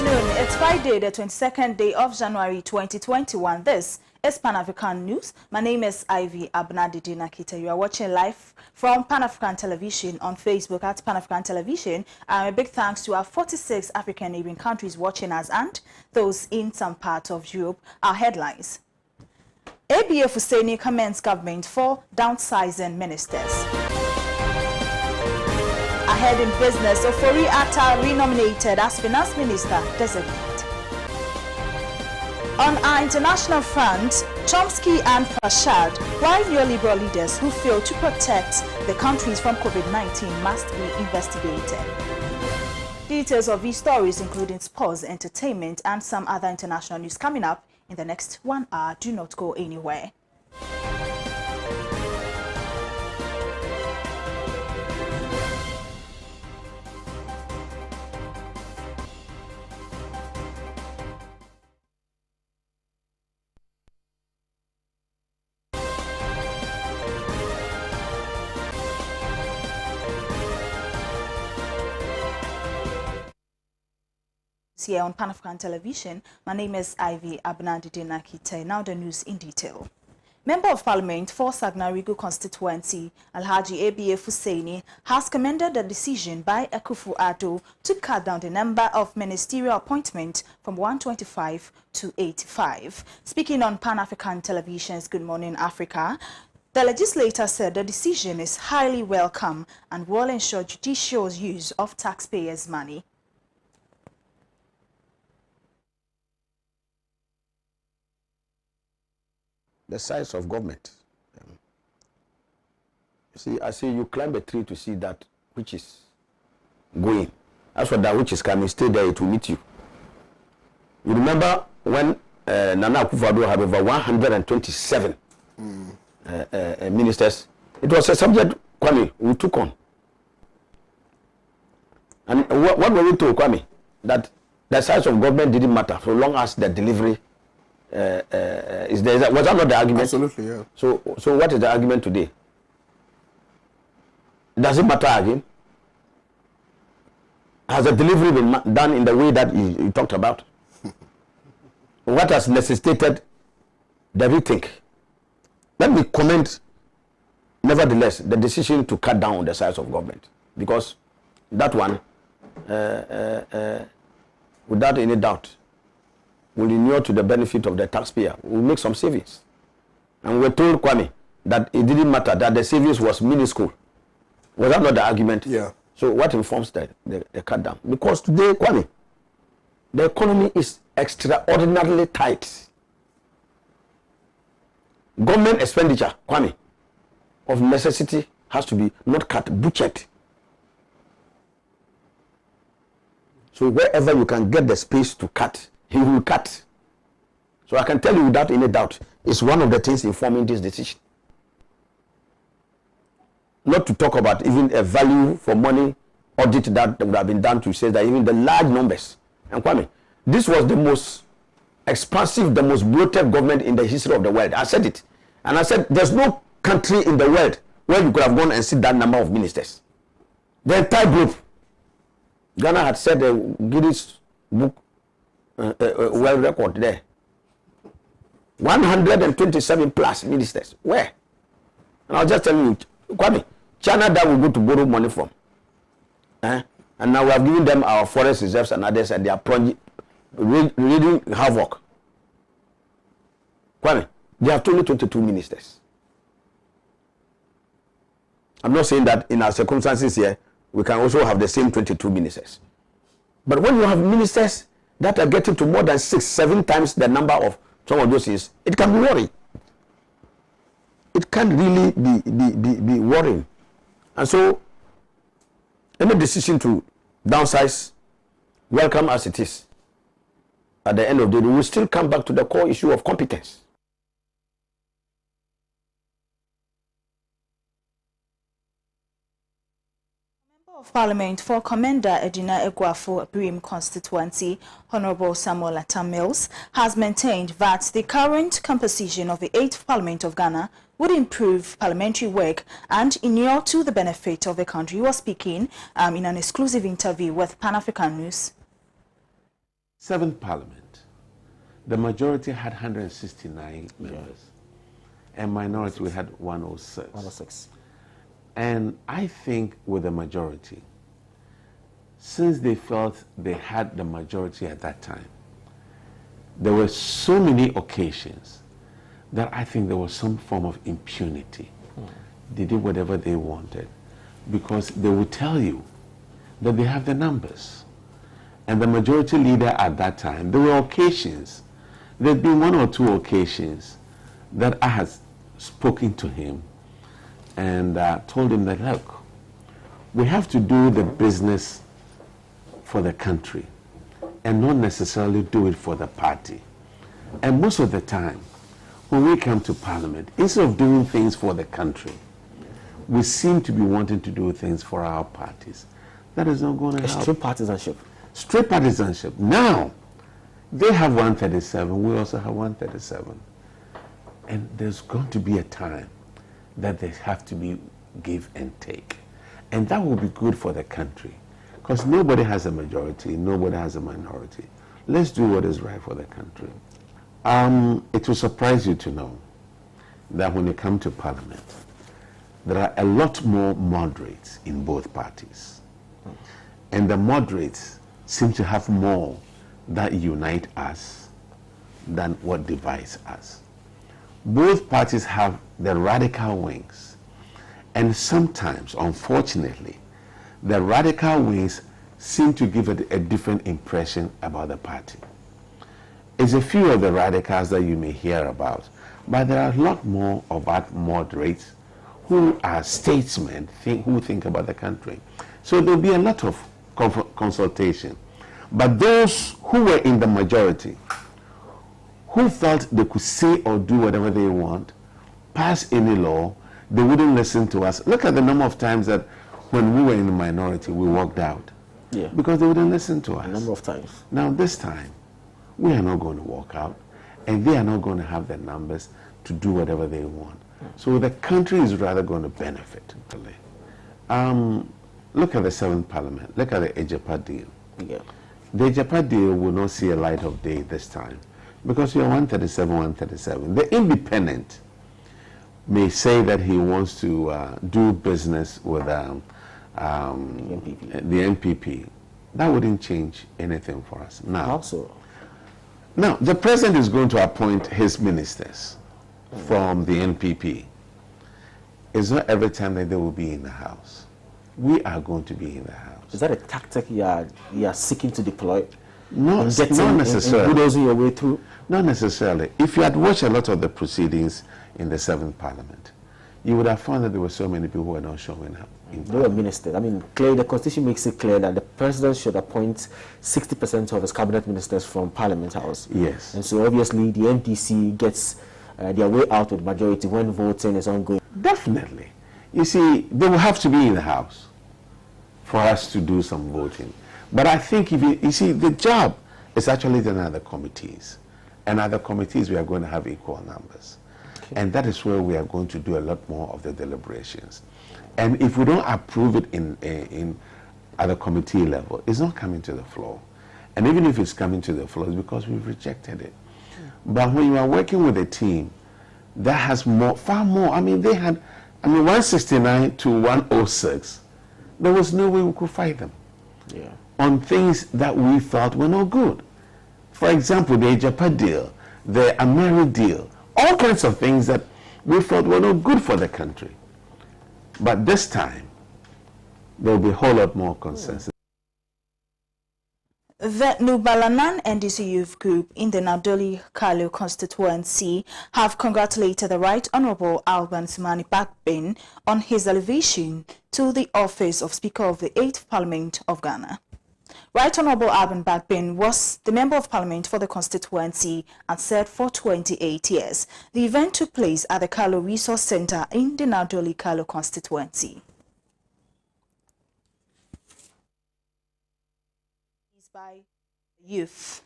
afternoon. It's Friday, the 22nd day of January 2021. This is Pan-African News. My name is Ivy Dede Narkie. You are watching live from Pan-African Television on Facebook at Pan-African Television. A big thanks to our 46 African neighboring countries watching us and those in some parts of Europe. Our headlines. ABF Husseini commends government for downsizing ministers. Ahead in business, Ofori Atta renominated as finance minister designate. On our international front, Chomsky and Prashad, while neoliberal leaders who fail to protect the countries from COVID-19 must be investigated. Details of these stories, including sports, entertainment, and some other international news coming up in the next 1 hour. Do not go anywhere. Here on Pan-African Television, my name is Ivy Dede Narkie. Now the news in detail. Member of Parliament for Sagnarigu constituency, Alhaji ABF Husseini, has commended the decision by Akufo-Addo to cut down the number of ministerial appointments from 125 to 85. Speaking on Pan-African Television's Good Morning Africa, the legislator said the decision is highly welcome and will ensure judicious use of taxpayers' money. The size of government. I say you climb a tree to see that which is going. As for that which is coming, stay there, it will meet you. You remember when Nana Akufo-Addo had over 127 ministers? It was a subject, Kwame, we took on. And what were we told, Kwame? That the size of government didn't matter so long as the delivery was that not the argument? Absolutely, yeah. So what is the argument today? Does it matter again? Has the delivery been done in the way that you talked about? What has necessitated the rethink? Let me comment, nevertheless, the decision to cut down the size of government, because that one, without any doubt, will inure to the benefit of the taxpayer. Will make some savings. And we're told, Kwame, that it didn't matter, that the savings was minuscule. Was that not the argument? Yeah. So what informs the cut down? Because today, Kwame, the economy is extraordinarily tight. Government expenditure, Kwame, of necessity has to be not cut, butchered. So wherever you can get the space to cut, he will cut. So I can tell you without any doubt, it's one of the things informing this decision. Not to talk about even a value for money audit that would have been done to say that even the large numbers. And Kwame, this was the most expansive, the most bloated government in the history of the world. I said it. And I said, there's no country in the world where you could have gone and see that number of ministers. The entire group. Ghana had said the Guinness Book world record there. 127 plus ministers. Where? And I'll just tell you, Kwame, China that will go to borrow money from. And now we have given them our forest reserves and others, and they are reading havoc. Kwame, they have only 22 ministers. I'm not saying that in our circumstances here, we can also have the same 22 ministers. But when you have ministers that are getting to more than 6-7 times the number of some of those things, it can be worrying. It can really be worrying. And so, any decision to downsize, welcome as it is, at the end of the day, we will still come back to the core issue of competence. Of Parliament for Commander Edina Eguafo Brim constituency, Honorable Samuel Atta-Mills, has maintained that the current composition of the 8th Parliament of Ghana would improve parliamentary work and inure to the benefit of the country. He was speaking in an exclusive interview with Pan-African News. 7th Parliament, the majority had 169 members, and minority we had 106. 106. And I think with the majority, since they felt they had the majority at that time, there were so many occasions that I think there was some form of impunity. They did whatever they wanted because they would tell you that they have the numbers. And the majority leader at that time, there were occasions, there had been 1 or 2 occasions that I had spoken to him and told him that, look, we have to do the business for the country and not necessarily do it for the party. And most of the time, when we come to Parliament, instead of doing things for the country, we seem to be wanting to do things for our parties. That is not going to help. Straight partisanship. Straight partisanship. Now, they have 137, we also have 137. And there's going to be a time that they have to be give and take. And that will be good for the country. Because nobody has a majority, nobody has a minority. Let's do what is right for the country. It will surprise you to know that when you come to Parliament, there are a lot more moderates in both parties. And the moderates seem to have more that unite us than what divides us. Both parties have the radical wings. And sometimes, unfortunately, the radical wings seem to give a different impression about the party. It's a few of the radicals that you may hear about, but there are a lot more of our moderates who are statesmen, who think about the country. So there'll be a lot of consultation. But those who were in the majority, who felt they could say or do whatever they want, pass any law, they wouldn't listen to us. Look at the number of times that when we were in the minority, we walked out. Yeah. Because they wouldn't listen to us. A number of times. Now this time, we are not going to walk out, and they are not going to have the numbers to do whatever they want. So the country is rather going to benefit. Look at the 7th Parliament. Look at the Ejapa deal. Yeah. The Ejapa deal will not see a light of day this time because we are 137, 137. The independent may say that he wants to do business with the NPP. That wouldn't change anything for us. Now, the president is going to appoint his ministers from the NPP. It's not every time that they will be in the House. We are going to be in the House. Is that a tactic you are seeking to deploy? No, not necessarily. Bulldozing your way through? Not necessarily. If you had watched a lot of the proceedings in the 7th Parliament, you would have found that there were so many people who were not showing up. They were ministers. I mean, clearly the Constitution makes it clear that the president should appoint 60% of his cabinet ministers from Parliament House. Yes. And so obviously the NDC gets their way out with majority when voting is ongoing. Definitely. You see, they will have to be in the House for us to do some voting. But I think if you see, the job is actually done at the committees. And at the committees, we are going to have equal numbers. Okay. And that is where we are going to do a lot more of the deliberations. And if we don't approve it at the committee level, it's not coming to the floor. And even if it's coming to the floor, it's because we've rejected it. But when you are working with a team that has far more, I mean, they had, 169 to 106, there was no way we could fight them. Yeah. On things that we thought were not good. For example, the Ejapa deal, the Ameri deal, all kinds of things that we thought were not good for the country. But this time, there will be a whole lot more consensus. The Nubalanan NDC Youth Group in the Nadoli Kalu constituency have congratulated the Right Honorable Alban Sumani Bakbin on his elevation to the office of Speaker of the 8th Parliament of Ghana. Right Honorable Alban Bakbin was the Member of Parliament for the constituency and served for 28 years. The event took place at the Kalu Resource Center in the Nadoli Kalu constituency. By youth.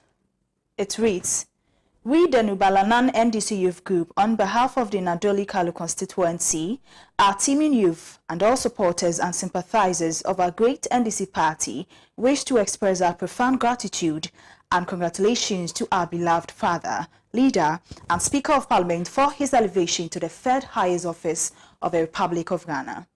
It reads, "We, the Nubalanan NDC Youth Group, on behalf of the Nadoli Kalu constituency, our teaming youth and all supporters and sympathizers of our great NDC party, wish to express our profound gratitude and congratulations to our beloved father, leader, and Speaker of Parliament for his elevation to the third highest office of the Republic of Ghana.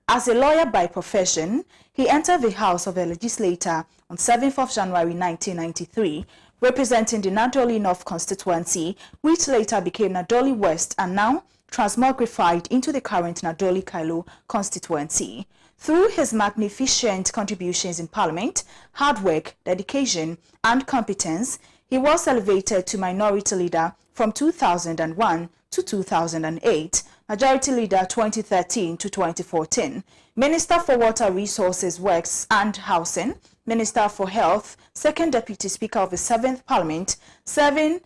As a lawyer by profession, he entered the House of the Legislature on 7th of January 1993, representing the Nadoli North constituency, which later became Nadoli West and now transmogrified into the current Nadoli Kailo constituency. Through his magnificent contributions in Parliament, hard work, dedication, and competence, he was elevated to Minority Leader from 2001 to 2008, Majority Leader 2013 to 2014, Minister for Water Resources, Works and Housing, Minister for Health, Second Deputy Speaker of the 7th Parliament, serving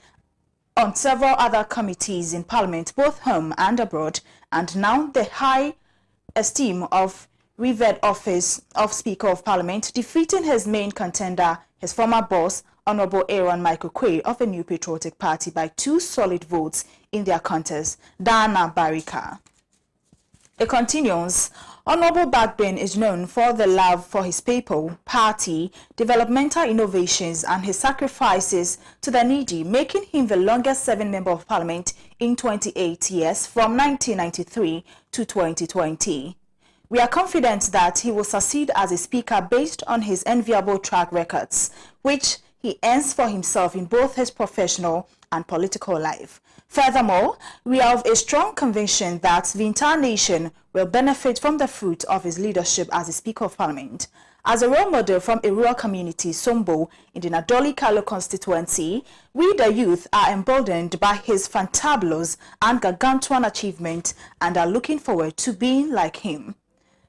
on several other committees in Parliament, both home and abroad, and now the high esteem of revered office of Speaker of Parliament, defeating his main contender, his former boss, Honorable Aaron Michael Quay of the New Patriotic Party by 2 solid votes in their contest, Dana Barika. It continues, Honorable Bagbin is known for the love for his people, party, developmental innovations, and his sacrifices to the needy, making him the longest-serving member of Parliament in 28 years from 1993 to 2020. We are confident that he will succeed as a speaker based on his enviable track records, which he earns for himself in both his professional and political life. Furthermore, we are of a strong conviction that the entire nation will benefit from the fruit of his leadership as a Speaker of Parliament. As a role model from a rural community, Sombo, in the Nadoli Kailo constituency, we the youth are emboldened by his fantabulous and gargantuan achievement and are looking forward to being like him.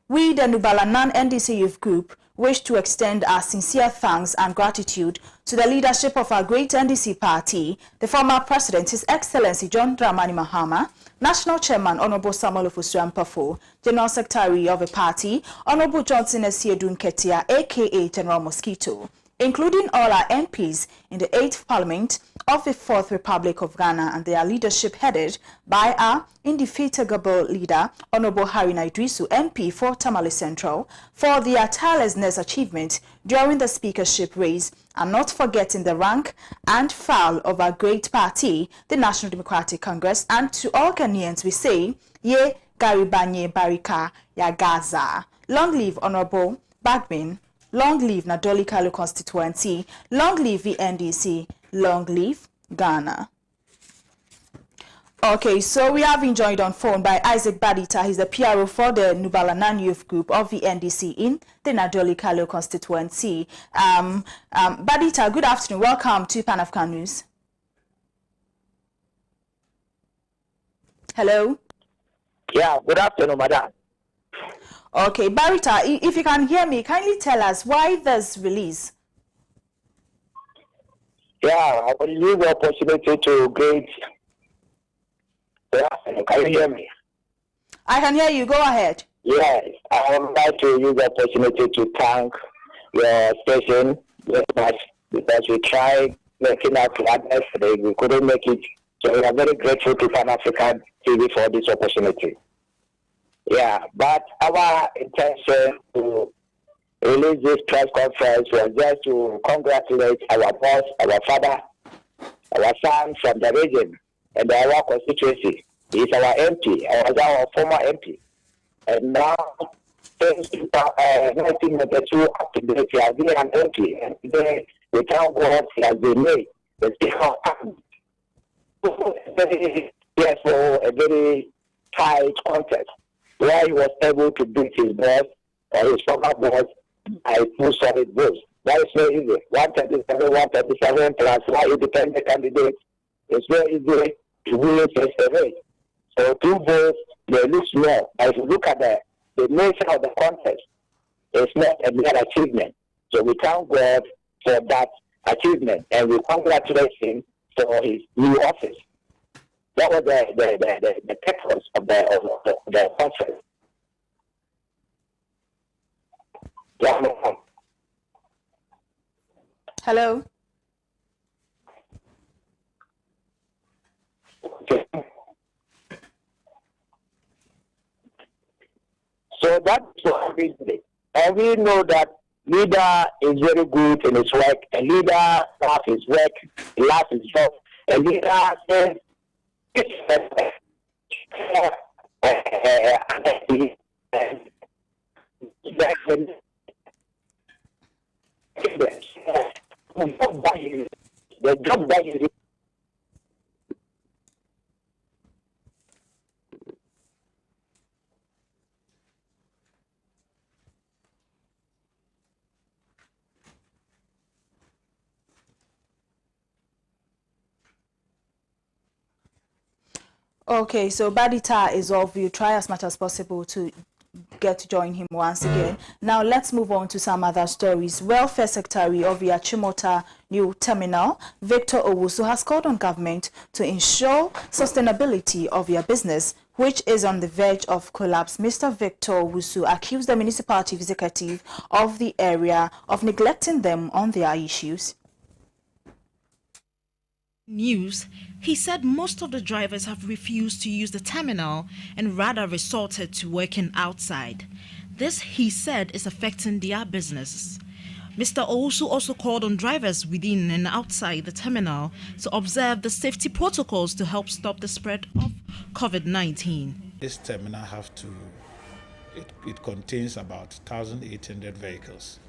We, the Nubalanan NDC Youth Group, wish to extend our sincere thanks and gratitude to the leadership of our great NDC party, the former President, His Excellency John Dramani Mahama, National Chairman Honorable Samuel Ofosu-Ampofo, General Secretary of the party, Honorable Johnson Esiedun Ketia, aka General Mosquito, including all our MPs in the 8th Parliament of the 4th Republic of Ghana and their leadership headed by our indefatigable leader, Honorable Haruna Idrisu, MP for Tamale Central, for their tirelessness achievement during the speakership race, and not forgetting the rank and file of our great party, the National Democratic Congress. And to all Ghanaians we say, Ye Garibanye Barika Ya Gaza. Long live Honorable Bagbin. Long live Nadoli Kailo constituency. Long live the NDC. Long live Ghana. Okay, so we have been joined on phone by Isaac Badita. He's the PRO for the Nubalanan Youth Group of the NDC in the Nadoli Kailo constituency. Badita, good afternoon. Welcome to Pan-African News. Hello? Yeah, good afternoon, madam. Okay, Barita, if you can hear me, kindly tell us why this release? Yeah, I will use the opportunity to greet. Yeah, can you hear me? I can hear you. Go ahead. Yes, I would like to use the opportunity to thank your station very much because we tried making our plan yesterday. We couldn't make it. So we are very grateful to Pan-African TV for this opportunity. Yeah, but our intention to release this press conference was just to congratulate our boss, our father, our son from the region and our constituency. He's our MP. I was our former MP. And now, since 1992 up to date, he has been an MP. And today, we thank God he has been made the Speaker of Parliament. Yes, for a very tight contest where he was able to beat his boss or his former boss by 2 solid votes. That is very easy. 137 plus 1 independent candidate. It's very easy to win face the race. So 2 votes may look small. But if you look at the nature of the contest, it's not a mere achievement. So we thank God for that achievement and we congratulate him for his new office. That was the purpose of the conference. Hello? Okay. So that's what we did. And we know that Leader is very good in his work. A leader loves his work, he loves his job. A leader says, the job that is Okay, so Badita is off. You try as much as possible to get to join him once again. Now let's move on to some other stories. Welfare Secretary of the Achimota New Terminal, Victor Owusu, has called on government to ensure sustainability of their business, which is on the verge of collapse. Mr. Victor Owusu accused the municipality executive of the area of neglecting them on their issues. News, he said most of the drivers have refused to use the terminal and rather resorted to working outside. This, he said, is affecting their business. Mr. Owusu also called on drivers within and outside the terminal to observe the safety protocols to help stop the spread of COVID-19. This terminal it contains about 1,800 vehicles.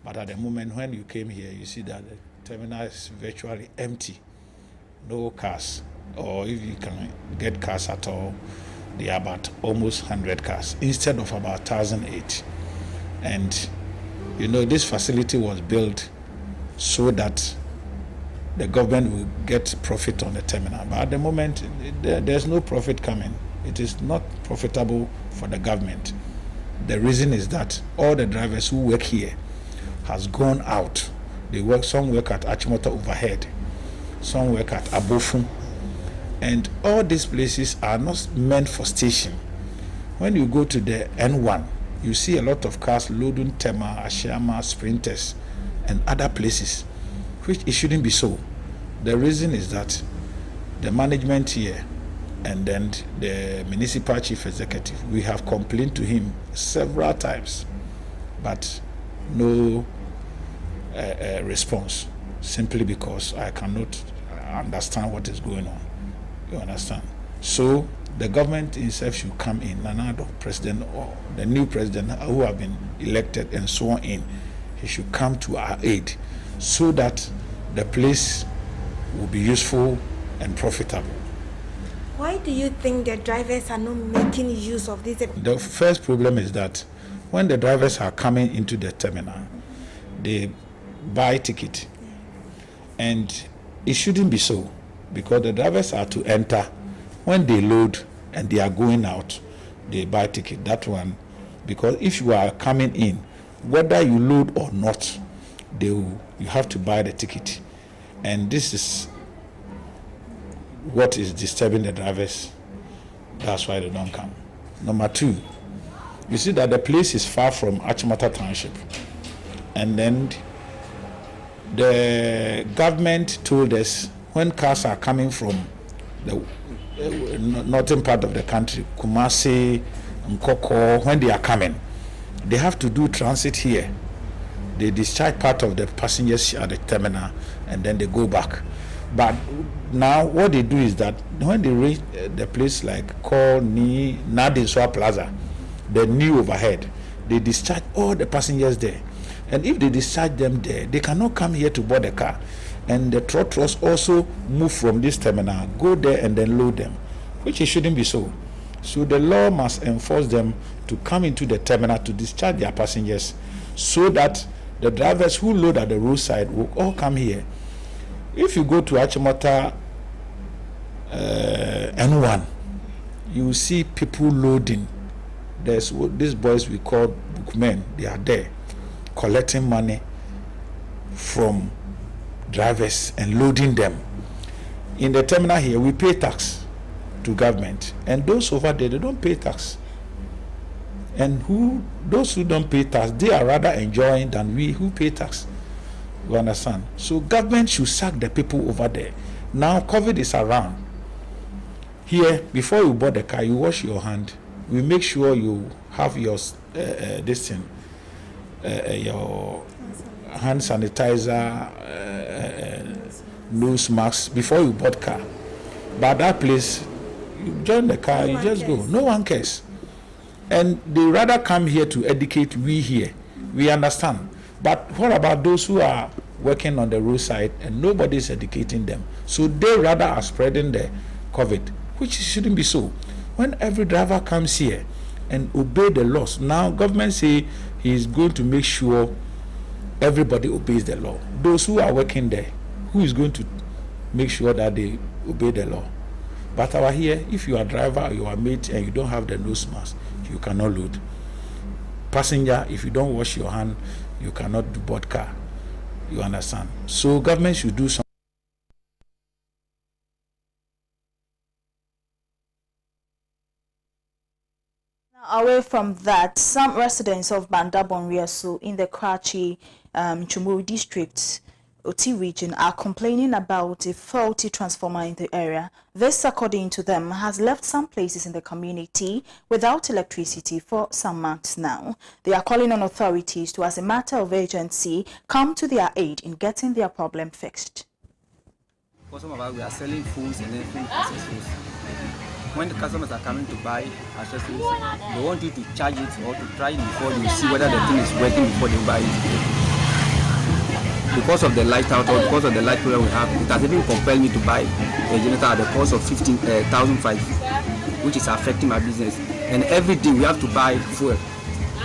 But at the moment when you came here, you see that the terminal is virtually empty. No cars, or if you can get cars at all, they are about almost 100 cars instead of about 1,008. And you know, this facility was built so that the government will get profit on the terminal. But at the moment, there's no profit coming. It is not profitable for the government. The reason is that all the drivers who work here has gone out. Some work at Achimota Overhead, some work at Abofun, and all these places are not meant for station. When you go to the N1, you see a lot of cars loading Tema, Ashama, Sprinters, and other places, which it shouldn't be so. The reason is that the management here and then the municipal chief executive, we have complained to him several times, but no response, simply because I cannot understand what is going on. You understand? So the government itself should come in, Nanado president or the new president who have been elected and sworn in, he should come to our aid so that the place will be useful and profitable. Why do you think the drivers are not making use of this? The first problem is that when the drivers are coming into the terminal, they buy ticket, and it shouldn't be so, because the drivers are to enter. When they load and they are going out, they buy ticket. That one, because if you are coming in, whether you load or not, you have to buy the ticket, and this is what is disturbing the drivers. That's why they don't come. Number two, you see that the place is far from Achimota Township, and then the government told us when cars are coming from the northern part of the country, Kumasi, Nkoko, when they are coming, they have to do transit here. They discharge part of the passengers at the terminal and then they go back. But now what they do is that when they reach the place like called Nadinswa Plaza, the new overhead, they discharge all the passengers there. And if they discharge them there, they cannot come here to board the car. And the trotters also move from this terminal, go there and then load them, which it shouldn't be so. So the law must enforce them to come into the terminal to discharge their passengers, so that the drivers who load at the roadside will all come here. If you go to Achimota N1, you will see people loading. There's these boys we call bookmen. They are there collecting money from drivers and loading them. In the terminal here, we pay tax to government, and those over there, they don't pay tax. And those who don't pay tax, they are rather enjoying than we who pay tax. You understand? So government should sack the people over there. Now COVID is around. Here, before you board the car, you wash your hand. We make sure you have your this thing, your hand sanitizer, nose masks before you board car. But that place, you join the car, you just go. No one cares. And they rather come here to educate we here. We understand. But what about those who are working on the roadside and nobody is educating them? So they rather are spreading the COVID, which shouldn't be so. When every driver comes here and obey the laws, now government say he is going to make sure everybody obeys the law. Those who are working there, who is going to make sure that they obey the law? But our here, if you are a driver or you are mate and you don't have the nose mask, you cannot load. Passenger, if you don't wash your hand, you cannot do board car. You understand? So government should do something. Away from that, some residents of Bandabon-Riaso in the Karachi Chumuru district, Oti region, are complaining about a faulty transformer in the area. This, according to them, has left some places in the community without electricity for some months now. They are calling on authorities to, as a matter of urgency, come to their aid in getting their problem fixed. Because some of us, we are selling phones and everything accessories. When the customers are coming to buy accessories, they want you to charge it or to try it before you see whether the thing is working before they buy it. Because of the light out or because of the light problem we have, it has even compelled me to buy a generator at the cost of 15,500, which is affecting my business. And every day we have to buy fuel,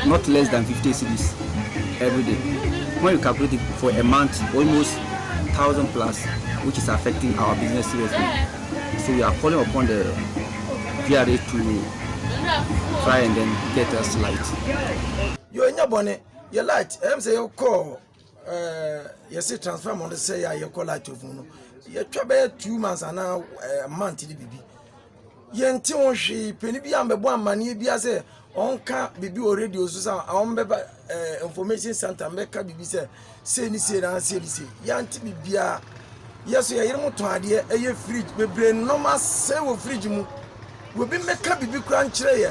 not less than 50 cedis every day. When you calculate it for a month, almost 1,000 plus, which is affecting our business seriously. So we are calling upon the VRA to try and then get us light. You're in your bonnet, your light, I'm saying you call. You see, transform on the say you call light of no. You trouble 2 months and now a month to the baby. Yen Tion penny be am one money be as a on can't be already also on information center make a baby say ni say and say yan to be beer. Yes, you are to idea a fridge, be brain no mass say fridge mu. We be make a baby crunch tray.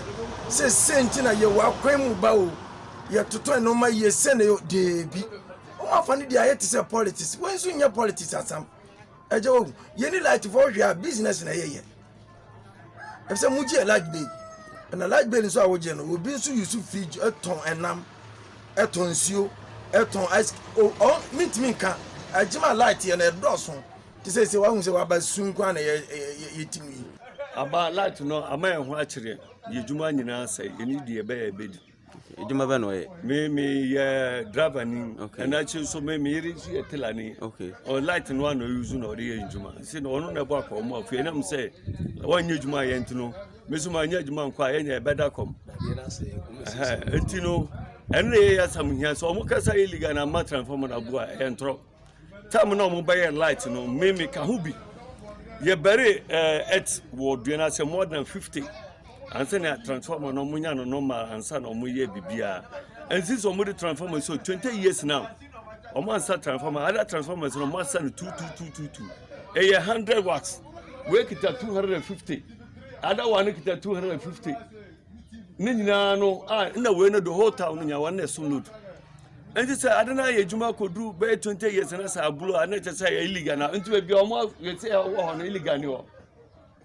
Say Saintina, you walk creme bow. You to try no my ye send you Dede. I find the idea to say politics. When you your politics at some, a joke, you need like to for your business in a year. If some would like be, and a light bill is our general will be so used to fridge a ton and nam, a ton seal, a ton ice, or meet me can. I jam a light and a dawson to say, one was about soon going eating me. About light to know a man who actually you do man in say you need the bed. You do my way. Me driver, and I choose so maybe reach a tillani, okay, or light and one using or the Juma. See, no one about come off. You know, say, one you my end to know, Miss Manya quiet and better come. And you know, and they are some here, so Mokasa illegal and a matter from a boy and throw. Tamino mobile light, no, Mimi Kahubi. Ye bury at ward, you know, say more than 50. And then a transformer no munya no normal and son or muye bibia. And this omuri transformer so 20 years now. Oman start transformer, other transformers no more than 2222. A 100 watts. Wake it at 250. Other one it at 250. Nina no in the way the whole town in your one soon. And this I don't know a Juma could do by 20 years and as I blow and just say illegal now into a biomol, you say on illegal.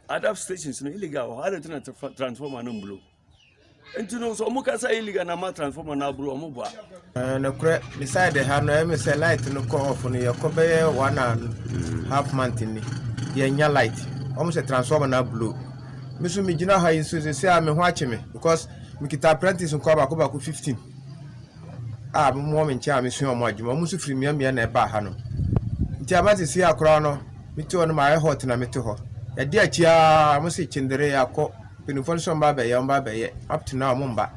Other stations no illegal, other than a transformer no blue. And you know, so Mukasa illegal and a transformer now blue or mobile. And beside the hand, I say light no call off on your Kobe 1.5 month in the light. Almost a transformer now blue. Miss Mijina, how you say I'm watching me because we get apprentice and cover 15. Ah, woman, charm is your mother, almost free me and a bahano. Tiamat is here a crown, me too on my hot and I met to her. A dear chia, I must say, Chendere, call, Pinufon Baba, young Baba, up to now, Mumba.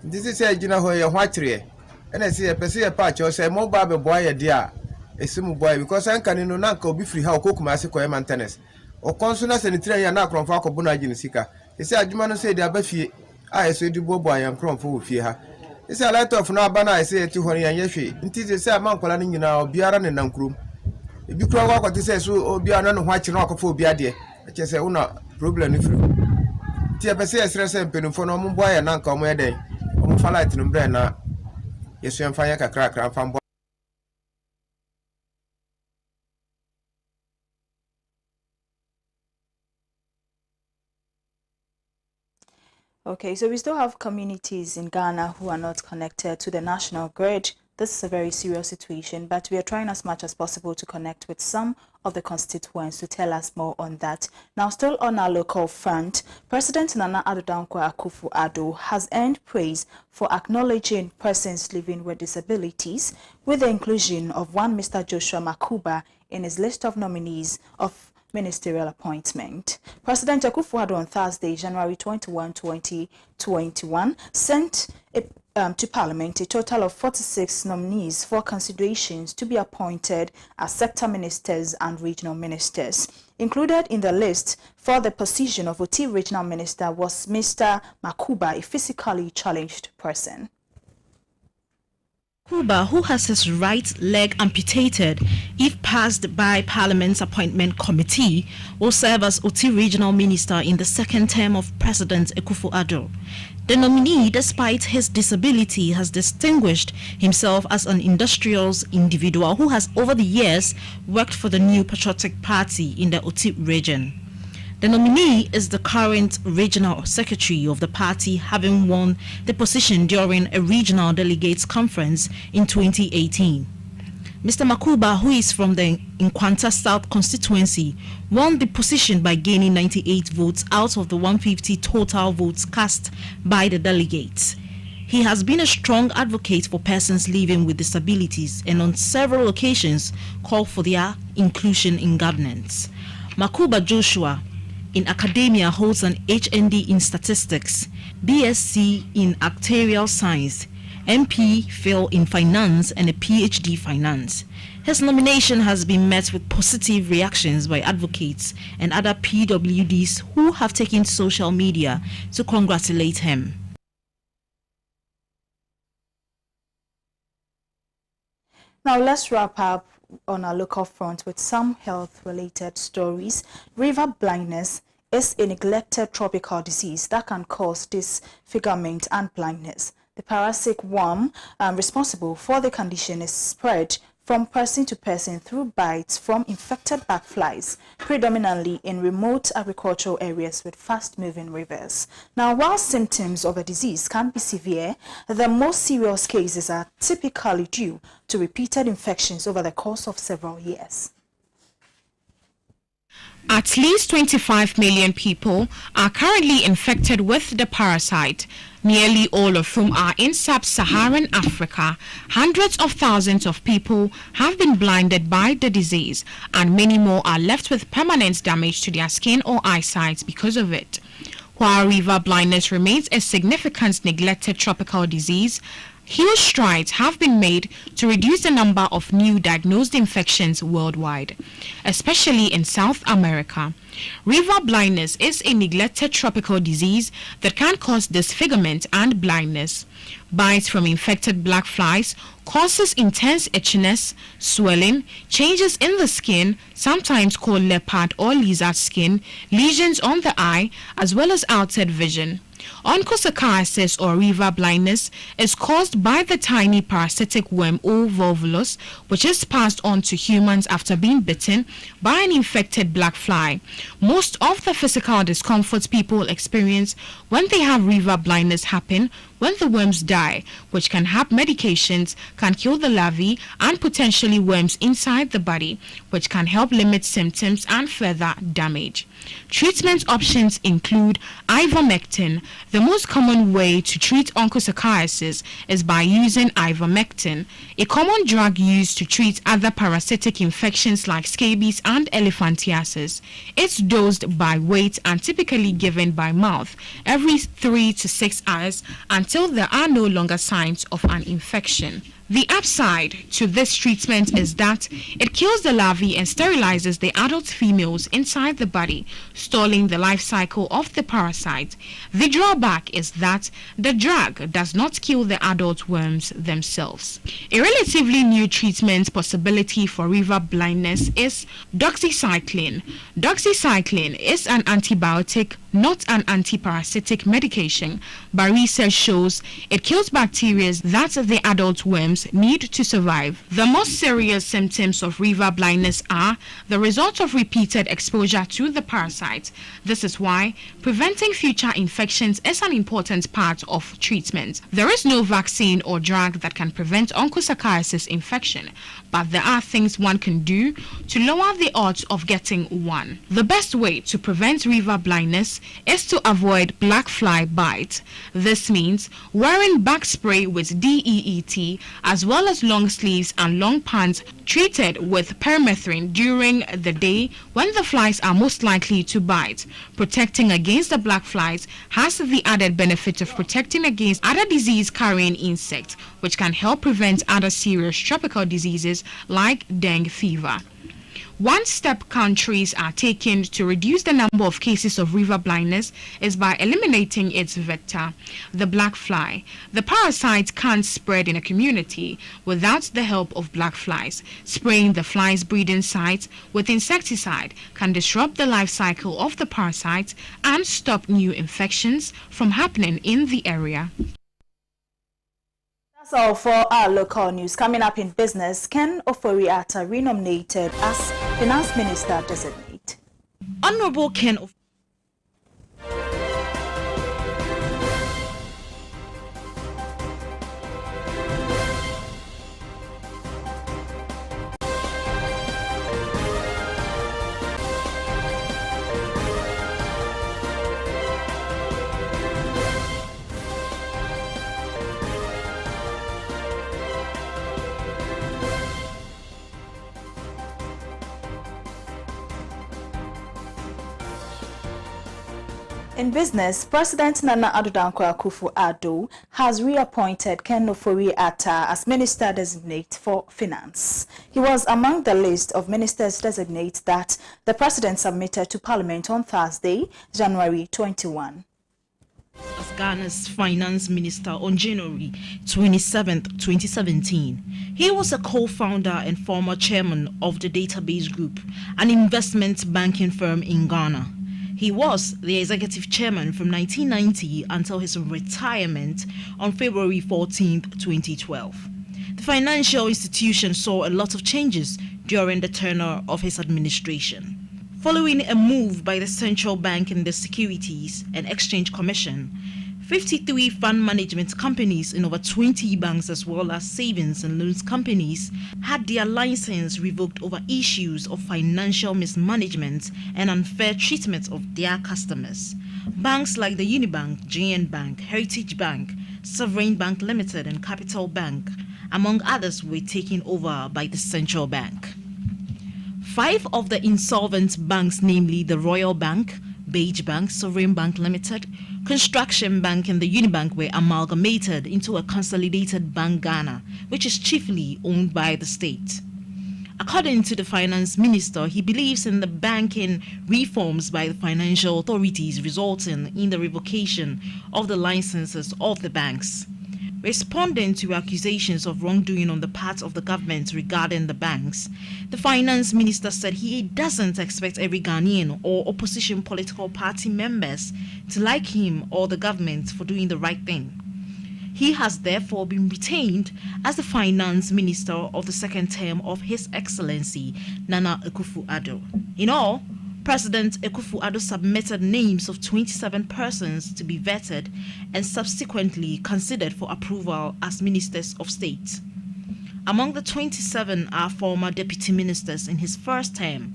This is a general where you're watching, and I see a Pessia patch or say, more Baba boy, a dear, a simple boy, because I can no uncle be free how cook massacre maintenance. Or consonants and tray and knock from Falco Bonagin Sika. He said, you man say, the Abbey, I say, do boy and crom for fear. It's a letter of Nabana, I say to her and Yeshi. It is a sad man calling you now, Biaran and Uncrum. If you call what he says, oh, Biaran and White Rock for Biadia, I just say, oh, no, problem if you. Tia Pessia stress and Penufon, boy and uncle, where they, Fallight and Brenna. yesu mfanya kakra fambo. Okay, so we still have communities in Ghana who are not connected to the national grid. This is a very serious situation, but we are trying as much as possible to connect with some of the constituents to tell us more on that. Now, still on our local front, President Nana Addo Dankwa Akufo-Addo has earned praise for acknowledging persons living with disabilities with the inclusion of one Mr. Joshua Makuba in his list of nominees of ministerial appointment. President Akufo-Addo on Thursday, January 21, 2021, sent to Parliament a total of 46 nominees for considerations to be appointed as sector ministers and regional ministers. Included in the list for the position of Oti regional minister was Mr. Makuba, a physically challenged person. Makuba, who has his right leg amputated if passed by Parliament's appointment committee, will serve as Oti regional minister in the second term of President Akufo-Addo. The nominee, despite his disability, has distinguished himself as an industrious individual who has over the years worked for the New Patriotic Party in the Oti region. The nominee is the current regional secretary of the party, having won the position during a regional delegates conference in 2018. Mr. Makuba, who is from the Nkwanta South constituency, won the position by gaining 98 votes out of the 150 total votes cast by the delegates. He has been a strong advocate for persons living with disabilities and on several occasions called for their inclusion in governance. Makuba Joshua in academia holds an HND in statistics, BSc in actuarial science, MP Phil in finance and a PhD finance. His nomination has been met with positive reactions by advocates and other PWDs who have taken social media to congratulate him. Now let's wrap up on our local front with some health-related stories. River blindness is a neglected tropical disease that can cause disfigurement and blindness. The parasitic worm responsible for the condition is spread from person to person through bites from infected bacflies, predominantly in remote agricultural areas with fast-moving rivers. Now, while symptoms of the disease can be severe, the most serious cases are typically due to repeated infections over the course of several years. At least 25 million people are currently infected with the parasite, nearly all of whom are in sub-Saharan Africa. Hundreds of thousands of people have been blinded by the disease, and many more are left with permanent damage to their skin or eyesight because of it. While river blindness remains a significant neglected tropical disease, huge strides have been made to reduce the number of new diagnosed infections worldwide, especially in South America. River blindness is a neglected tropical disease that can cause disfigurement and blindness. Bites from infected black flies causes intense itchiness, swelling, changes in the skin, sometimes called leopard or lizard skin, lesions on the eye, as well as altered vision. Onchocerciasis or river blindness is caused by the tiny parasitic worm or volvulus, which is passed on to humans after being bitten by an infected black fly. Most of the physical discomforts people experience when they have river blindness happen when the worms die, which can have medications, can kill the larvae and potentially worms inside the body, which can help limit symptoms and further damage. Treatment options include ivermectin. The most common way to treat onchocerciasis is by using ivermectin, a common drug used to treat other parasitic infections like scabies and elephantiasis. It's dosed by weight and typically given by mouth every 3 to 6 hours until there are no longer signs of an infection. The upside to this treatment is that it kills the larvae and sterilizes the adult females inside the body, stalling the life cycle of the parasite. The drawback is that the drug does not kill the adult worms themselves. A relatively new treatment possibility for river blindness is doxycycline. Doxycycline is an antibiotic, not an antiparasitic medication, but research shows it kills bacteria that the adult worms need to survive. The most serious symptoms of river blindness are the result of repeated exposure to the parasite. This is why preventing future infections is an important part of treatment. There is no vaccine or drug that can prevent onchocerciasis infection, but there are things one can do to lower the odds of getting one. The best way to prevent river blindness is to avoid black fly bite. This means wearing back spray with DEET as well as long sleeves and long pants treated with permethrin during the day when the flies are most likely to bite. Protecting against the black flies has the added benefit of protecting against other disease-carrying insects, which can help prevent other serious tropical diseases like dengue fever. One step countries are taking to reduce the number of cases of river blindness is by eliminating its vector, the black fly. The parasite can't spread in a community without the help of black flies. Spraying the flies' breeding sites with insecticide can disrupt the life cycle of the parasite and stop new infections from happening in the area. That's all for our local news. Coming up in business, Ken Ofori-Atta renominated as Finance Minister Designate. Honorable Ken In business, President Nana Addo Dankwa Akufo-Addo has reappointed Ken Ofori-Atta as Minister Designate for Finance. He was among the list of ministers designate that the President submitted to Parliament on Thursday, January 21. As Ghana's Finance Minister on January 27, 2017. He was a co-founder and former chairman of the Database Group, an investment banking firm in Ghana. He was the executive chairman from 1990 until his retirement on February 14, 2012. The financial institution saw a lot of changes during the tenure of his administration. Following a move by the Central Bank and the Securities and Exchange Commission, 53 fund management companies in over 20 banks as well as savings and loans companies had their license revoked over issues of financial mismanagement and unfair treatment of their customers. Banks like the Unibank, JN Bank, Heritage Bank, Sovereign Bank Limited and Capital Bank, among others, were taken over by the Central Bank. 5 of the insolvent banks, namely the Royal Bank, Beige Bank, Sovereign Bank Limited, Construction Bank and the Unibank, were amalgamated into a consolidated Bank Ghana, which is chiefly owned by the state. According to the finance minister, he believes in the banking reforms by the financial authorities resulting in the revocation of the licenses of the banks. Responding to accusations of wrongdoing on the part of the government regarding the banks, the finance minister said he doesn't expect every Ghanaian or opposition political party members to like him or the government for doing the right thing. He has therefore been retained as the finance minister of the second term of His Excellency Nana Akufo-Addo. In all, President Akufo-Addo submitted names of 27 persons to be vetted and subsequently considered for approval as ministers of state. Among the 27 are former deputy ministers in his first term.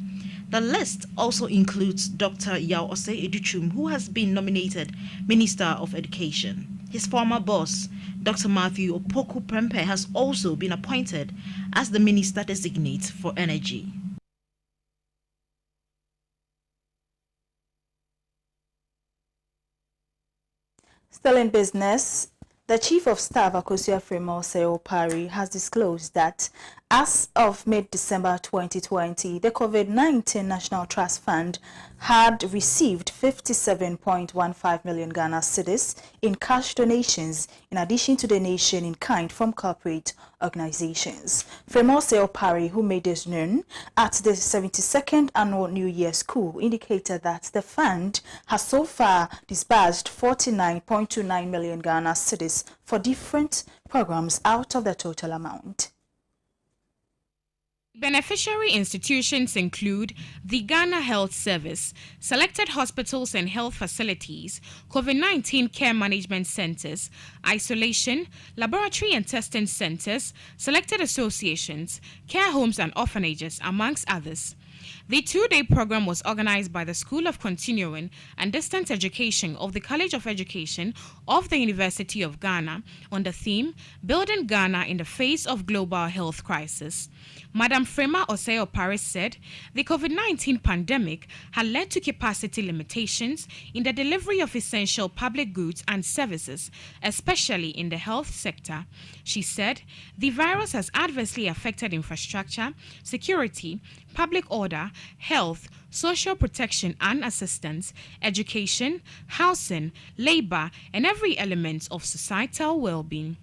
The list also includes Dr. Yao Osei Educhum, who has been nominated Minister of Education. His former boss, Dr. Matthew Opoku Prempeh, has also been appointed as the Minister Designate for Energy. Still in business, The Chief of Staff, Akosua Frema Osei-Opare, has disclosed that as of mid-December 2020, the COVID-19 National Trust Fund had received 57.15 million Ghana cedis in cash donations, in addition to donation in kind from corporate organizations. Frema Osei-Opare, who made this known at the 72nd Annual New Year School, indicated that the fund has so far disbursed 49.29 million Ghana cedis for different programs out of the total amount. Beneficiary institutions include the Ghana Health Service, selected hospitals and health facilities, COVID-19 care management centers, isolation, laboratory and testing centers, selected associations, care homes and orphanages, amongst others. The two-day program was organized by the School of Continuing and Distance Education of the College of Education of the University of Ghana on the theme, Building Ghana in the Face of Global Health Crisis. Madam Frema Osei-Opare said the COVID-19 pandemic had led to capacity limitations in the delivery of essential public goods and services, especially in the health sector. She said the virus has adversely affected infrastructure, security, public order, health, social protection and assistance, education, housing, labor, and every element of societal well-being.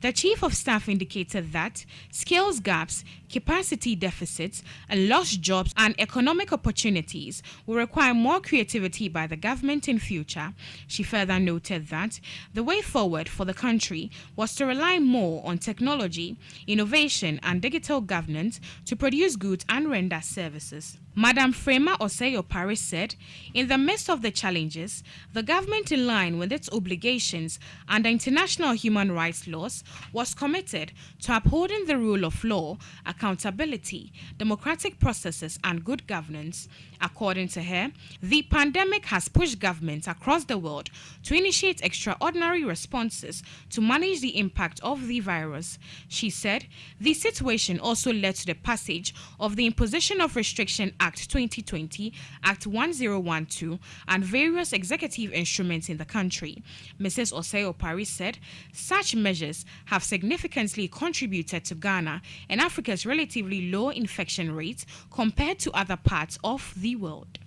The Chief of Staff indicated that skills gaps, capacity deficits, and lost jobs and economic opportunities will require more creativity by the government in future. She further noted that the way forward for the country was to rely more on technology, innovation, and digital governance to produce goods and render services. Madam Frema Osei-Opare said, in the midst of the challenges, the government, in line with its obligations under international human rights laws, was committed to upholding the rule of law, accountability, democratic processes, and good governance. According to her, the pandemic has pushed governments across the world to initiate extraordinary responses to manage the impact of the virus. She said, the situation also led to the passage of the Imposition of Restriction Act 2020, Act 1012, and various executive instruments in the country. Mrs. Osei-Opare said such measures have significantly contributed to Ghana and Africa's relatively low infection rate compared to other parts of the world.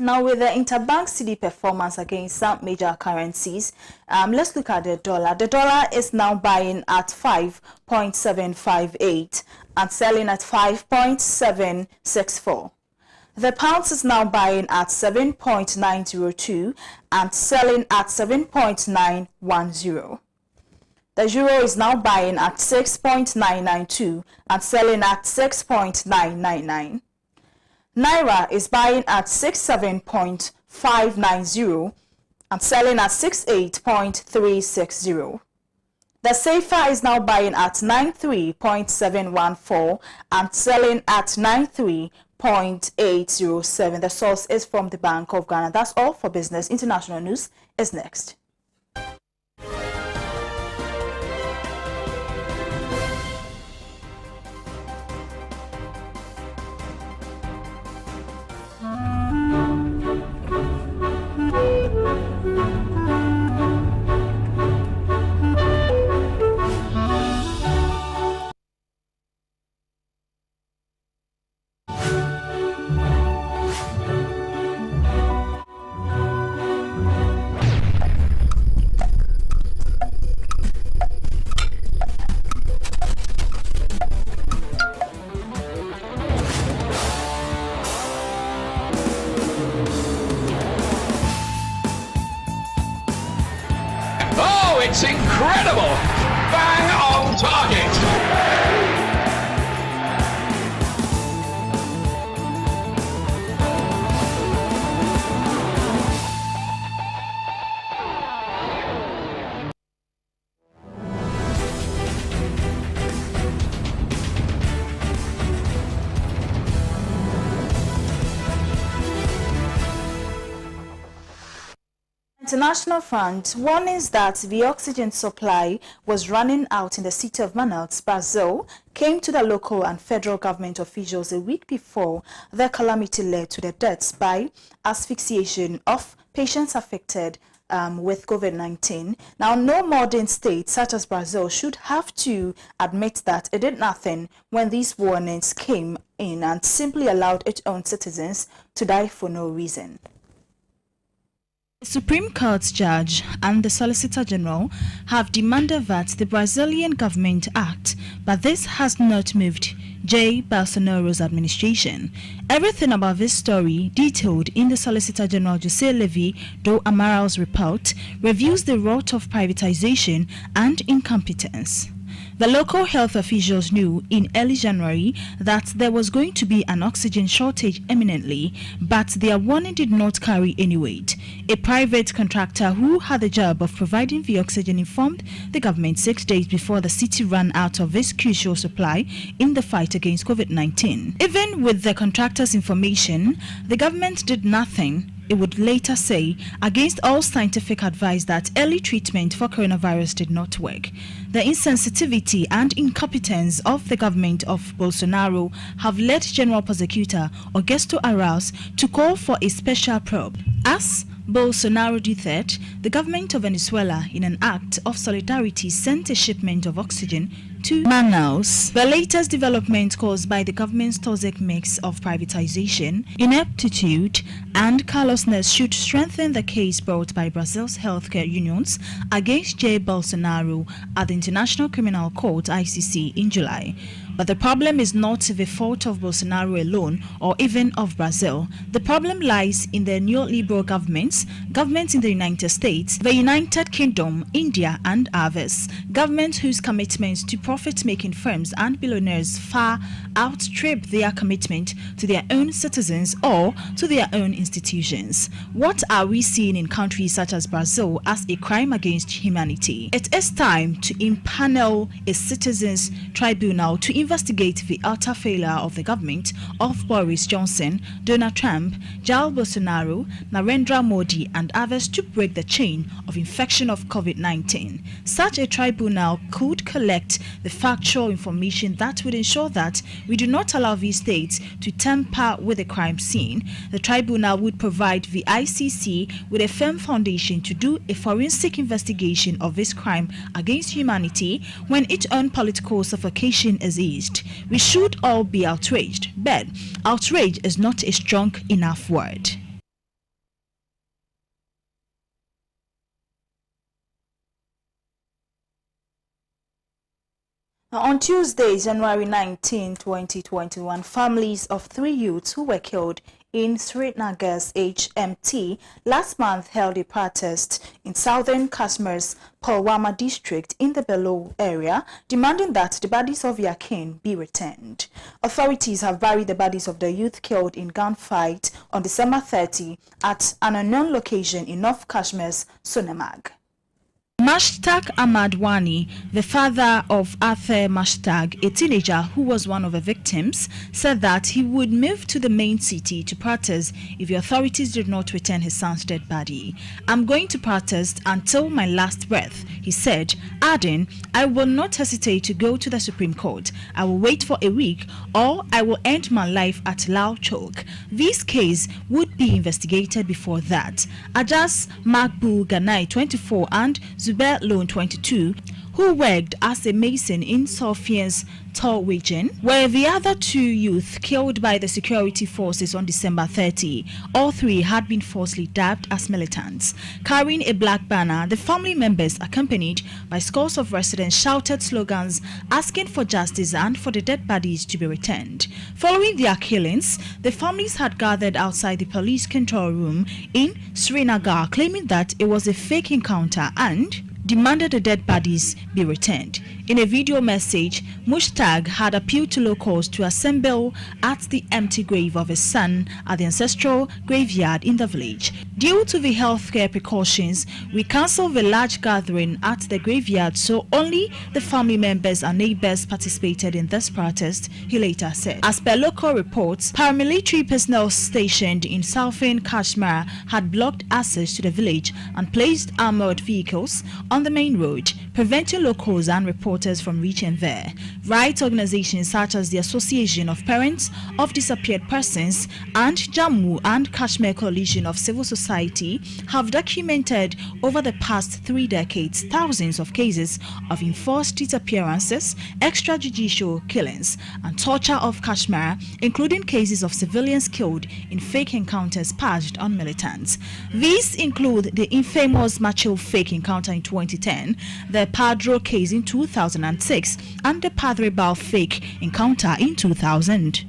Now, with the interbank cedi performance against some major currencies, let's look at the dollar. The dollar is now buying at 5.758 and selling at 5.764. The pound is now buying at 7.902 and selling at 7.910. The euro is now buying at 6.992 and selling at 6.999. Naira is buying at 67.590 and selling at 68.360. The CFA is now buying at 93.714 and selling at 93.807. The source is from the Bank of Ghana. That's all for business. International news is next. It's incredible! Bang on target! International front, warnings that the oxygen supply was running out in the city of Manaus, Brazil, came to the local and federal government officials a week before the calamity led to the deaths by asphyxiation of patients affected with COVID-19. Now, no modern state such as Brazil should have to admit that it did nothing when these warnings came in and simply allowed its own citizens to die for no reason. The Supreme Court judge and the Solicitor General have demanded that the Brazilian government act, but this has not moved Jair Bolsonaro's administration. Everything about this story, detailed in the Solicitor General Jose Levi do Amaral report, reviews the rot of privatization and incompetence. The local health officials knew in early January that there was going to be an oxygen shortage imminently, but their warning did not carry any weight. A private contractor who had the job of providing the oxygen informed the government 6 days before the city ran out of this crucial supply in the fight against COVID-19. Even with the contractor's information, the government did nothing. It would later say, against all scientific advice, that early treatment for coronavirus did not work. The insensitivity and incompetence of the government of Bolsonaro have led General Prosecutor Augusto Arauz to call for a special probe. As Bolsonaro did that, the government of Venezuela, in an act of solidarity, sent a shipment of oxygen to Manaus. The latest development caused by the government's toxic mix of privatization, ineptitude, and carelessness should strengthen the case brought by Brazil's healthcare unions against Jair Bolsonaro at the International Criminal Court (ICC) in July. But the problem is not the fault of Bolsonaro alone or even of Brazil. The problem lies in the neoliberal governments in the United States, the United Kingdom, India, and others. Governments whose commitments to profit-making firms and billionaires far outstrip their commitment to their own citizens or to their own institutions. What are we seeing in countries such as Brazil as a crime against humanity? It is time to impanel a citizens' tribunal to investigate the utter failure of the government of Boris Johnson, Donald Trump, Jair Bolsonaro, Narendra Modi, and others to break the chain of infection of COVID-19. Such a tribunal could collect the factual information that would ensure that we do not allow these states to tamper with the crime scene. The tribunal would provide the ICC with a firm foundation to do a forensic investigation of this crime against humanity when its own political suffocation is eased. We should all be outraged, but outrage is not a strong enough word. On Tuesday, January 19, 2021, families of 3 youths who were killed in Srinagar's HMT last month held a protest in southern Kashmir's Pulwama district in the Bello area, demanding that the bodies of their kin be returned. Authorities have buried the bodies of the youth killed in gunfight on December 30 at an unknown location in North Kashmir's Sonamag. Mashtaq Ahmadwani, the father of Arthur Mashtaq, a teenager who was one of the victims, said that he would move to the main city to protest if the authorities did not return his son's dead body. "I'm going to protest until my last breath," he said, adding, "I will not hesitate to go to the Supreme Court. I will wait for a week or I will end my life at Lao Chowk." This case would be investigated before that. Ajas Makbu Ganai, 24, and Zubair Loan, 22, who worked as a mason in Sofia's Tall region, were the other 2 youth killed by the security forces on December 30. All 3 had been falsely dubbed as militants. Carrying a black banner, the family members, accompanied by scores of residents, shouted slogans asking for justice and for the dead bodies to be returned. Following their killings, the families had gathered outside the police control room in Srinagar, claiming that it was a fake encounter and demanded the dead bodies be returned. In a video message, Mushtaq had appealed to locals to assemble at the empty grave of his son at the ancestral graveyard in the village. Due to the healthcare precautions, we cancelled the large gathering at the graveyard, so only the family members and neighbors participated in this protest, he later said. As per local reports, paramilitary personnel stationed in southern Kashmir had blocked access to the village and placed armored vehicles on the main road, preventing locals and reporters from reaching there. Rights organizations such as the Association of Parents of Disappeared Persons and Jammu and Kashmir Coalition of Civil Society have documented over the past 3 decades thousands of cases of enforced disappearances, extrajudicial killings, and torture of Kashmir, including cases of civilians killed in fake encounters paged on militants. These include the infamous Machil fake encounter in 2010, the Padro case in 2006, and the Padre Bal fake encounter in 2000.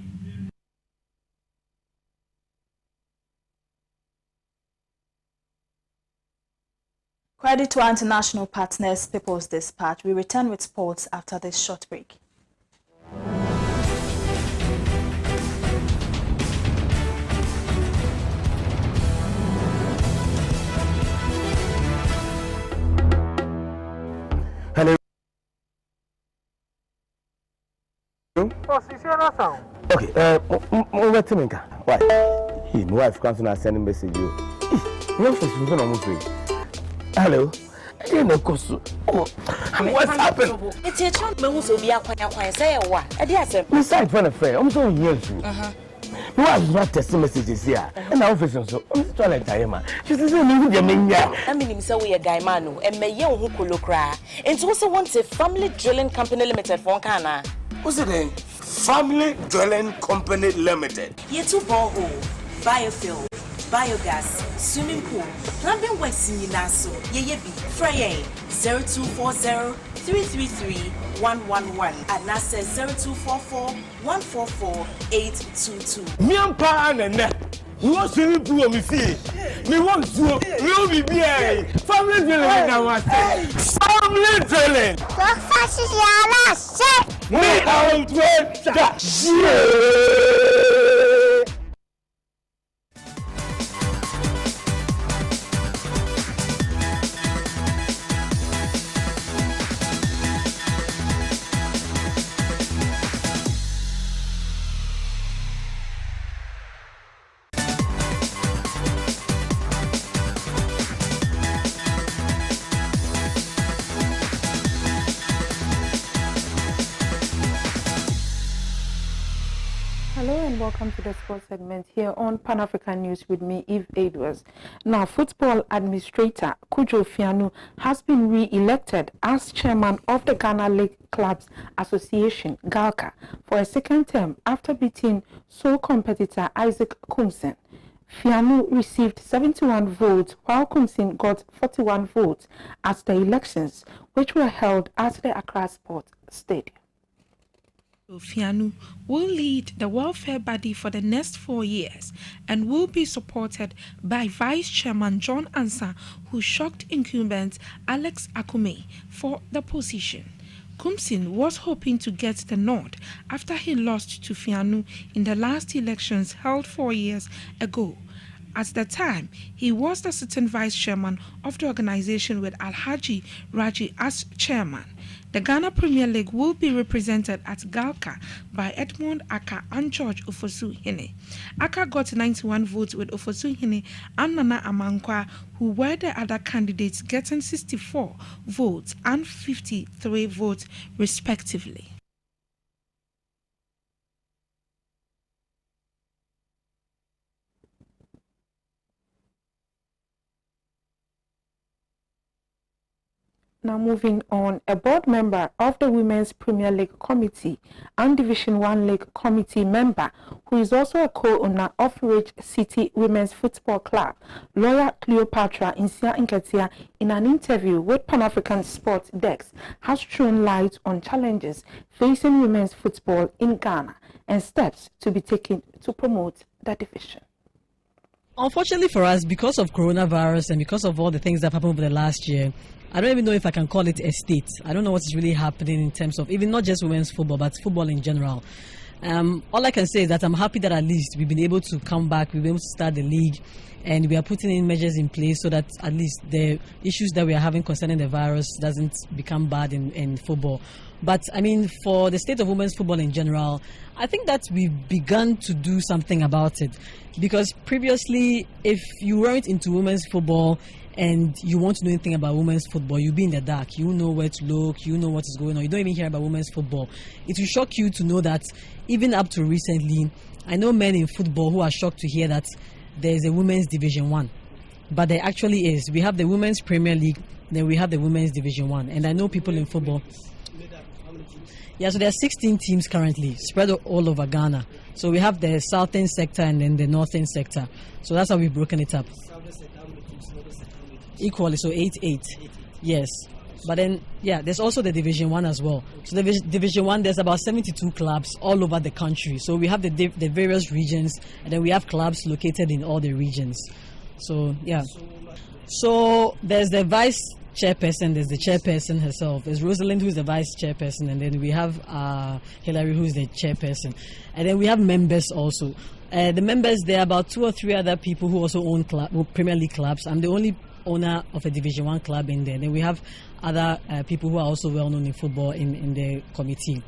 Credit to our international partners, People's Dispatch. We return with sports after this short break. Hello. Okay, why? My wife comes and send a message. Hello. What's happened? It's a chunk who's will be a quiet say what? A dear sir. Besides, one affair, I'm so young. You are not testing messages here. And our office also. I'm trying to tell you, man. She says, I mean, so we a guy manu and may young who could look cry. And also wants a family drilling company limited for Kana. What's the name? Family Drilling Company Limited. Ye two borehole, biofuel, biogas, swimming pool, plumbing works in Yinaso, ye be Friday 0240-333-111 and NASA 0244-144-822. Miampa and we want swimming pool, me see. We want to, we'll be here. Family drilling now. Family drilling. Talk fast, Yana. Say. Me out with that. Hello and welcome to the sports segment here on Pan-African News with me, Eve Edwards. Now, football administrator Kujo Fianu has been re-elected as chairman of the Ghana League Clubs Association, GALCA, for a second term after beating sole competitor Isaac Kumsin. Fianu received 71 votes while Kumsin got 41 votes at the elections, which were held at the Accra Sports Stadium. Fianu will lead the welfare body for the next 4 years and will be supported by Vice Chairman John Ansah, who shocked incumbent Alex Akume for the position. Kumsin was hoping to get the nod after he lost to Fianu in the last elections held 4 years ago. At the time, he was the sitting vice chairman of the organization with Alhaji Raji as chairman. The Ghana Premier League will be represented at GALCA by Edmond Aka and George Ofosu-Hene. Aka got 91 votes with Ofosu-Hene and Nana Amankwa, who were the other candidates, getting 64 votes and 53 votes respectively. Now moving on, a board member of the Women's Premier League Committee and Division 1 League Committee member, who is also a co-owner of Ridge City Women's Football Club, lawyer Cleopatra Insia Nketia, in an interview with Pan-African Sports Desk, has thrown light on challenges facing women's football in Ghana and steps to be taken to promote the division. Unfortunately for us, because of coronavirus and because of all the things that happened over the last year, I don't even know if I can call it a state. I don't know what's really happening in terms of even not just women's football, but football in general. All I can say is that I'm happy that at least we've been able to come back, we've been able to start the league, and we are putting in measures in place so that at least the issues that we are having concerning the virus doesn't become bad in football. But I mean, for the state of women's football in general, I think that we've begun to do something about it. Because previously, if you weren't into women's football and you want to know anything about women's football, you'll be in the dark. You know where to look, you know what is going on. You don't even hear about women's football. It will shock you to know that even up to recently, I know men in football who are shocked to hear that there is a women's Division 1. But there actually is. We have the Women's Premier League, then we have the Women's Division 1. And I know people in football. Yeah, so there are 16 teams currently spread all over Ghana. So we have the southern sector and then the northern sector. So that's how we've broken it up. Equally, so 8-8. Yes. But then, yeah, there's also the Division 1 as well. So the Division 1, there's about 72 clubs all over the country. So we have the various regions, and then we have clubs located in all the regions. So, yeah. So there's the vice chairperson, there's the chairperson herself. There's Rosalind, who's the vice chairperson, and then we have Hilary, who's the chairperson. And then we have members also. The members, there are about 2 or 3 other people who also own Premier League clubs. I'm the only owner of a Division 1 club in there. Then we have other people who are also well known in football in the committee.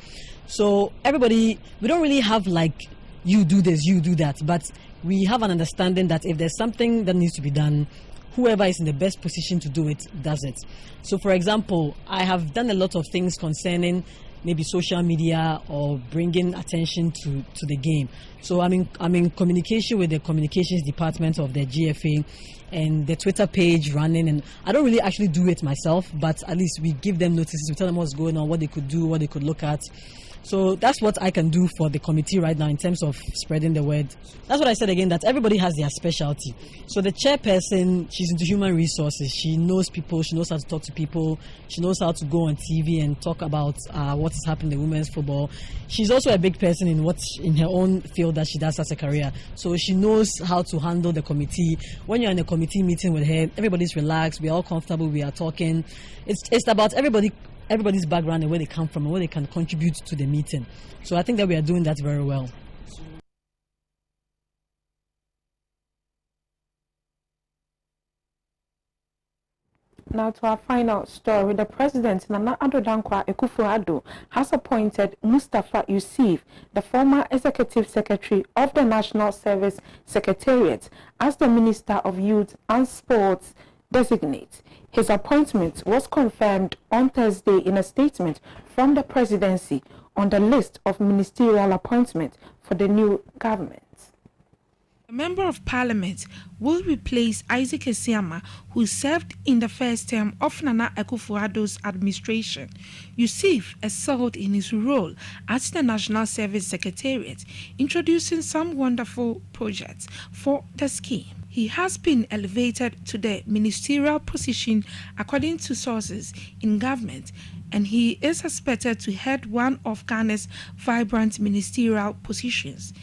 So everybody, we don't really have like, you do this, you do that, but we have an understanding that if there's something that needs to be done, whoever is in the best position to do it does it. So for example, I have done a lot of things concerning maybe social media or bringing attention to the game. So I'm in communication with the communications department of the GFA and the Twitter page running, and I don't really actually do it myself, but at least we give them notices, we tell them what's going on, what they could do, what they could look at. So that's what I can do for the committee right now in terms of spreading the word. That's what I said again, that everybody has their specialty. So the chairperson, she's into human resources. She knows people, she knows how to talk to people, she knows how to go on TV and talk about what is happening in women's football. She's also a big person in her own field that she does as a career. So she knows how to handle the committee. When you're in a committee meeting with her, everybody's relaxed, we're all comfortable, we are talking. It's about everybody's background and where they come from and where they can contribute to the meeting. So I think that we are doing that very well. Now to our final story, the President, Nana Addo Dankwa Akufo-Addo, has appointed Mustafa Yusuf, the former Executive Secretary of the National Service Secretariat, as the Minister of Youth and Sports designate. His appointment was confirmed on Thursday in a statement from the presidency on the list of ministerial appointments for the new government. A member of parliament will replace Isaac Esiama, who served in the first term of Nana Akufo-Addo's administration. Yusuf excelled in his role as the National Service Secretariat, introducing some wonderful projects for the scheme. He has been elevated to the ministerial position according to sources in government, and he is expected to head one of Ghana's vibrant ministerial positions.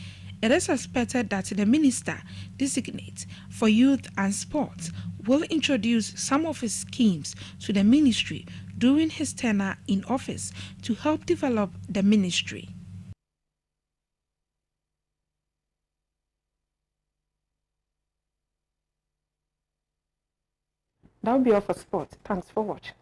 It is expected that the minister designate for youth and sports will introduce some of his schemes to the ministry during his tenure in office to help develop the ministry. That will be all for sports. Thanks for watching.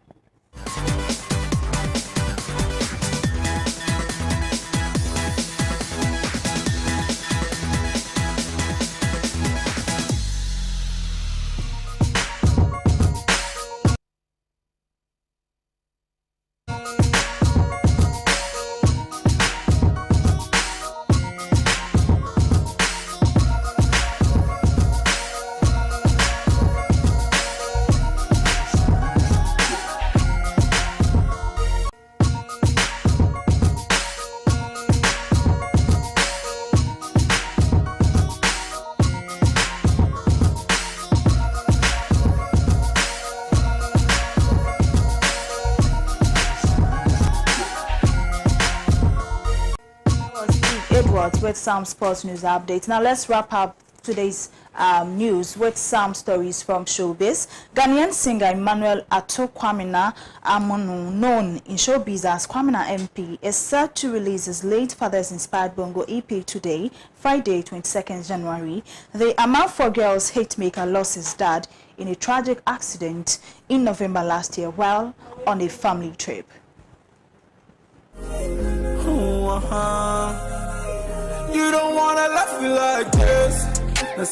With some sports news updates. Now let's wrap up today's news with some stories from showbiz. Ghanaian singer Emmanuel Ato Kwamina, known in showbiz as Kwamina MP, is set to release his late father's inspired bongo EP today, Friday, 22nd January. The Amount for Girls hitmaker lost his dad in a tragic accident in November last year while on a family trip. You don't wanna love me like this. The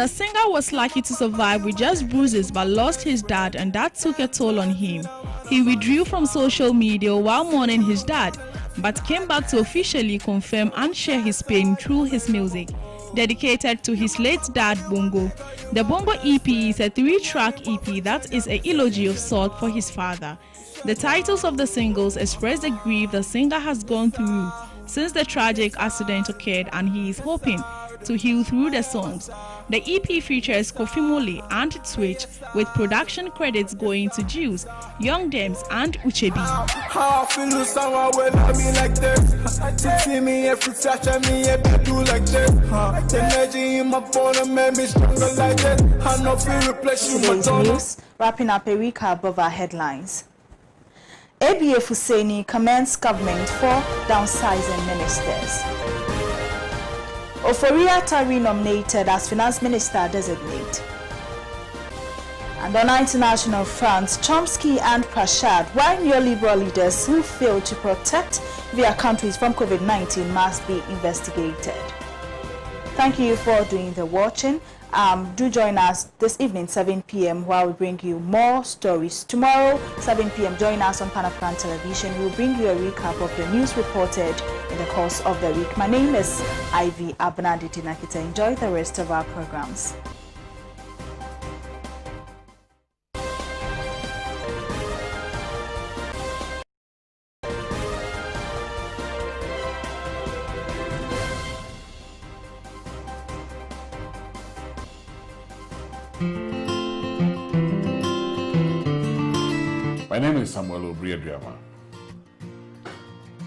singer was lucky to survive with just bruises but lost his dad, and that took a toll on him. He withdrew from social media while mourning his dad, but came back to officially confirm and share his pain through his music, dedicated to his late dad Bongo. The Bongo EP is a 3-track EP that is a eulogy of sorts for his father. The titles of the singles express the grief the singer has gone through since the tragic accident occurred, and he is hoping to heal through the songs. The EP features Kofi Mole and Twitch, with production credits going to Juice, Young Dems, and Uchebi. How I feel someone will love me like this. See me every flash of me if do like this. The energy in my bone made me stronger like this. I know feel replace you. Today's news, wrapping up a recap above our headlines. ABA Fuseni commends government for downsizing ministers. Oforia Teye nominated as finance minister designate. And on international fronts, Chomsky and Prashad, why neoliberal leaders who fail to protect their countries from COVID-19 must be investigated. Thank you for doing the watching. Do join us this evening, 7 p.m, while we bring you more stories. Tomorrow, 7 p.m, join us on Pan African Television. We'll bring you a recap of the news reported in the course of the week. My name is Ivy Abnaditi. Enjoy the rest of our programs. My name is Samuel Obriadriama.